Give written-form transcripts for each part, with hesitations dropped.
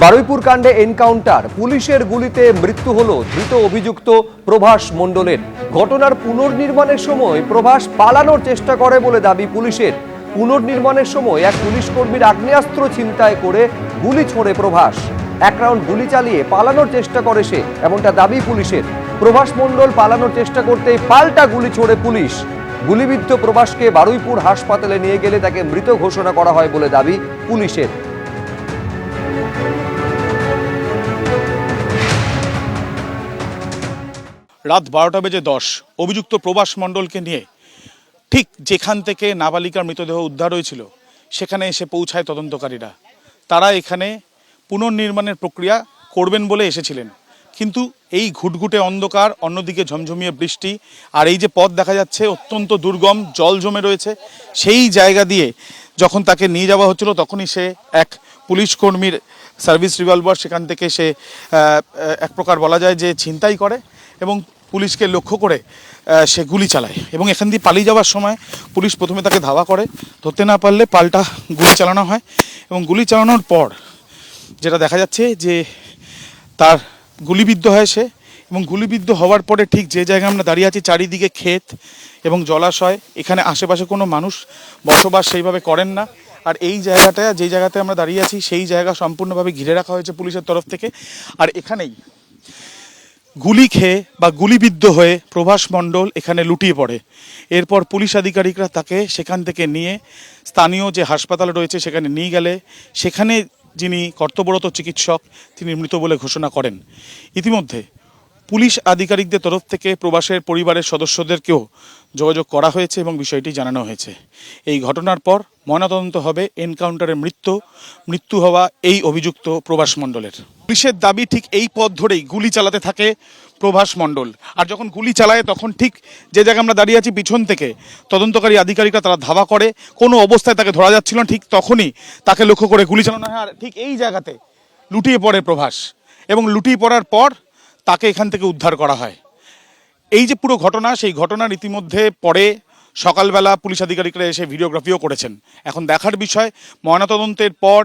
বারুইপুর কাণ্ডে এনকাউন্টার, পুলিশের গুলিতে মৃত্যু হলো ধৃত অভিযুক্ত প্রভাস মণ্ডলের। ঘটনার পুনর্নির্মাণের সময় প্রভাস পালানোর চেষ্টা করে বলে দাবি পুলিশের। পুনর্নির্মাণের সময় এক পুলিশ কর্মীর আগ্নেয়াস্ত্র ছিনতাই করে গুলি ছোড়ে প্রভাস। এক রাউন্ড গুলি চালিয়ে পালানোর চেষ্টা করে সে, এমনটা দাবি পুলিশের। প্রভাস মণ্ডল পালানোর চেষ্টা করতেই পাল্টা গুলি ছোড়ে পুলিশ। গুলিবিদ্ধ প্রভাসকে বারুইপুর হাসপাতালে নিয়ে গেলে তাকে মৃত ঘোষণা করা হয় বলে দাবি পুলিশের। রাত 12:10 অভিযুক্ত প্রভাস মণ্ডলকে নিয়ে ঠিক যেখান থেকে নাবালিকার মৃতদেহ উদ্ধার হয়েছিল সেখানে এসে পৌঁছায় তদন্তকারীরা। তারা এখানে পুনর্নির্মাণের প্রক্রিয়া করবেন বলে এসেছিলেন, কিন্তু এই ঘুটঘুটে অন্ধকার, অন্যদিকে ঝমঝমিয়ে বৃষ্টি, আর এই যে পথ দেখা যাচ্ছে অত্যন্ত দুর্গম, জল জমে রয়েছে, সেই জায়গা দিয়ে যখন তাকে নিয়ে যাওয়া হচ্ছিল তখনই সে এক পুলিশ কর্মীর সার্ভিস রিভলভার সেখান থেকে সে এক প্রকার বলা যায় যে ছিনতাই করে এবং পুলিশকে লক্ষ্য করে সে গুলি চালায়। এবং এখান দিয়ে পালিয়ে যাওয়ার সময় পুলিশ প্রথমে তাকে ধাওয়া করে, ধরতে না পারলে পাল্টা গুলি চালানো হয়। এবং গুলি চালানোর পর যেটা দেখা যাচ্ছে যে তার গুলিবিদ্ধ হয় সে, এবং গুলিবিদ্ধ হওয়ার পরে ঠিক যে জায়গায় আমরা দাঁড়িয়ে আছি চারিদিকে ক্ষেত এবং জলাশয়, এখানে আশেপাশে কোনো মানুষ বসবাস সেইভাবে করেন না। আর এই জায়গাটা, যেই জায়গাতে আমরা দাঁড়িয়ে আছি সেই জায়গা সম্পূর্ণভাবে ঘিরে রাখা হয়েছে পুলিশের তরফ থেকে। আর এখানেই গুলি খেয়ে বা গুলিবিদ্ধ হয়ে প্রভাস মণ্ডল এখানে লুটিয়ে পড়ে। এরপর পুলিশ আধিকারিকরা তাকে সেখান থেকে নিয়ে স্থানীয় যে হাসপাতাল রয়েছে সেখানে নিয়ে গেলে সেখানে যিনি কর্তব্যরত চিকিৎসক তিনি মৃত বলে ঘোষণা করেন। ইতিমধ্যে পুলিশ আধিকারিকদের তরফ থেকে প্রভাসের পরিবারের সদস্যদেরকেও যোগাযোগ করা হয়েছে এবং বিষয়টি জানানো হয়েছে। এই ঘটনার পর ময়নাতদন্ত হবে এনকাউন্টারে মৃত্যু হওয়া এই অভিযুক্ত প্রভাস মণ্ডলের। পুলিশের দাবি ঠিক এই পথ ধরেই গুলি চালাতে থাকে প্রভাস মণ্ডল। আর যখন গুলি চালায় তখন ঠিক যে জায়গায় আমরা দাঁড়িয়ে আছি পিছন থেকে তদন্তকারী আধিকারিকরা তারা ধাওয়া করে, কোনো অবস্থায় তাকে ধরা যাচ্ছিল না, ঠিক তখনই তাকে লক্ষ্য করে গুলি চালানো হয়। আর ঠিক এই জায়গাতে লুটিয়ে পড়ে প্রভাস, এবং লুটিয়ে পড়ার পর তাকে এখান থেকে উদ্ধার করা হয়। এই যে পুরো ঘটনা, সেই ঘটনার ইতিমধ্যে পরে সকালবেলা পুলিশ আধিকারিকরা এসে ভিডিওগ্রাফিও করেছেন। এখন দেখার বিষয় ময়নাতদন্তের পর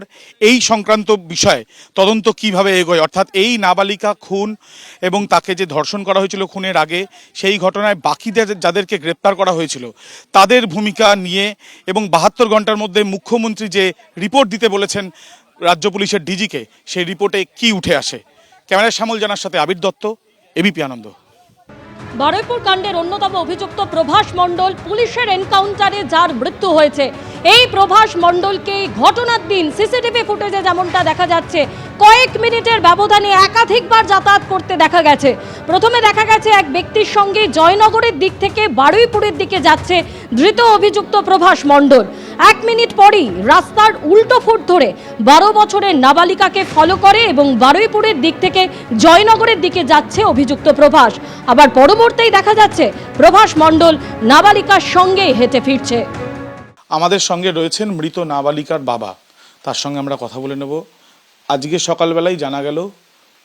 এই সংক্রান্ত বিষয় তদন্ত কিভাবে এগোয়, অর্থাৎ এই নাবালিকা খুন এবং তাকে যে ধর্ষণ করা হয়েছিল খুনের আগে, সেই ঘটনায় বাকিদের যাদেরকে গ্রেপ্তার করা হয়েছিল তাদের ভূমিকা নিয়ে, এবং 72 ঘন্টার মধ্যে মুখ্যমন্ত্রী যে রিপোর্ট দিতে বলেছেন রাজ্য পুলিশের ডিজিকে, সেই রিপোর্টে কি উঠে আসে। ক্যামেরার শ্যামল জানার সাথে আবির দত্ত, এবিপি আনন্দ। বারুইপুর কাণ্ডের অন্যতম অভিযুক্ত প্রভাস মণ্ডল, পুলিশের এনকাউন্টারে যার মৃত্যু হয়েছে, এই প্রভাস মণ্ডলকে ঘটনার দিন সিসিটিভি ফুটেজে যেমনটা দেখা যাচ্ছে কয়েক মিনিটের ব্যবধানে একাধিকবার যাতায়াত করতে দেখা গেছে। প্রথমে দেখা গেছে এক ব্যক্তির সঙ্গে জয়নগরের দিক থেকে বারুইপুরের দিকে যাচ্ছে ধৃত অভিযুক্ত প্রভাস মণ্ডল। 1 মিনিট পরেই রাস্তার উল্টো ফুট ধরে 12 বছরের নাবালিকাকে ফলো করে এবং বারুইপুরের দিক থেকে জয়নগরের দিকে যাচ্ছে অভিযুক্ত প্রভাস। আবার পরবর্তীই দেখা যাচ্ছে প্রভাস মণ্ডল নাবালিকার সঙ্গেই হেঁটে ফিরছে। আমাদের সঙ্গে রয়েছেন মৃত নাবালিকার বাবা, তার সঙ্গে আমরা কথা বলে নেব। আজকে সকালবেলায় জানা গেল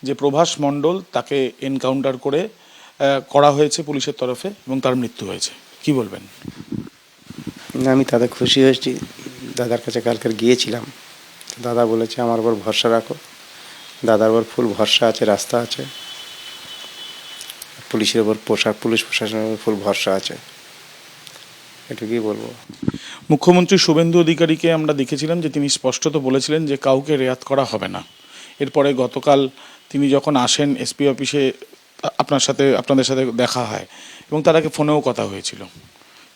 যে প্রভাস মণ্ডল তাকে এনকাউন্টার করা হয়েছে পুলিশের তরফে এবং তার মৃত্যু হয়েছে, কি বলবেন? আমি তাতে খুশি হয়েছি। দাদার কাছে কালকে গিয়েছিলাম, দাদা বলেছে আমার উপর ভরসা রাখো। দাদার উপর ফুল ভরসা আছে, রাস্তা আছে, পুলিশের উপর পুলিশ প্রশাসনের উপর ফুল ভরসা আছে, এটুকুই বলবো। মুখ্যমন্ত্রী শুভেন্দু অধিকারীকে আমরা দেখেছিলাম যে তিনি স্পষ্টত বলেছিলেন যে কাউকে রেয়াত করা হবে না। এরপরে গতকাল তিনি যখন আসেন এসপি অফিসে আপনাদের সাথে দেখা হয় এবং তার আগে ফোনেও কথা হয়েছিল।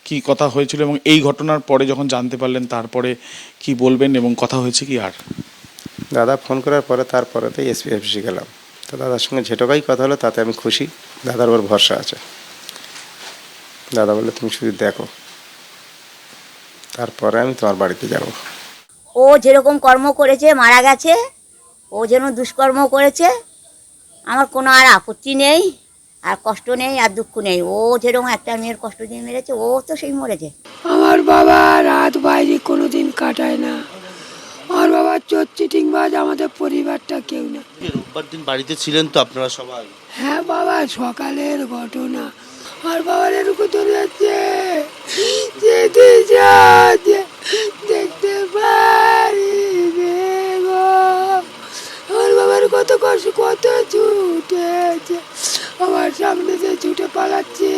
কি কথা হয়েছিল এবং এই ঘটনার পরে যখন জানতে পারলেন তারপরে কি বলবেন এবং কথা হয়েছে কি? আর দাদা ফোন করার পরে তারপরেতেই এসপি অফিসে গেলাম, তো দাদার সঙ্গে যেটুকাই কথা হলো তাতে আমি খুশি। দাদার উপর ভরসা আছে। দাদা বললে তুমি শুধু দেখো, তারপরে আমি তোমার বাড়িতে যাব। ও যেরকম কর্ম করেছে, মারা গেছে, ও যেন দুষ্কর্ম করেছে, আমার কোনো আর আপত্তি নেই, আর কষ্ট নেই, আর দুঃখ নেই। ও যেরকম একটা মেয়ের কষ্ট দিয়ে মেরেছে, ও তো সেই মরেছে। আমার বাবা রাত বাইরে কোনো দিন কাটায় না। আমার বাবা চোর চিটিংবাজ, আমাদের পরিবারটা কেউ না। রোববার দিন বাড়িতে ছিলেন তো আপনারা সবাই? হ্যাঁ বাবা, সকালের ঘটনা। আমার বাবার এরকম ধরে যাচ্ছে, যেতে যাচ্ছে দেখতে পারি গো। আমার কত কষ্ট, কত ছুটে আমার সামনে যে ছুটে পালাচ্ছে,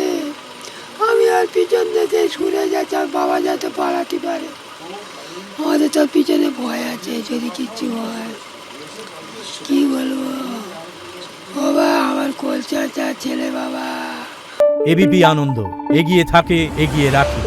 আমি আর পিছন দিয়ে সরে যাচ্ছি, আমার বাবা যাতে পালাতে পারে। আমাদের তো পিছনে ভয় আছে, যদি কিচ্ছু হয় কি বলবো। বাবা আমার কলচার ছেলে বাবা। এবিপি আনন্দ, এগিয়ে থাকে, এগিয়ে রাখে।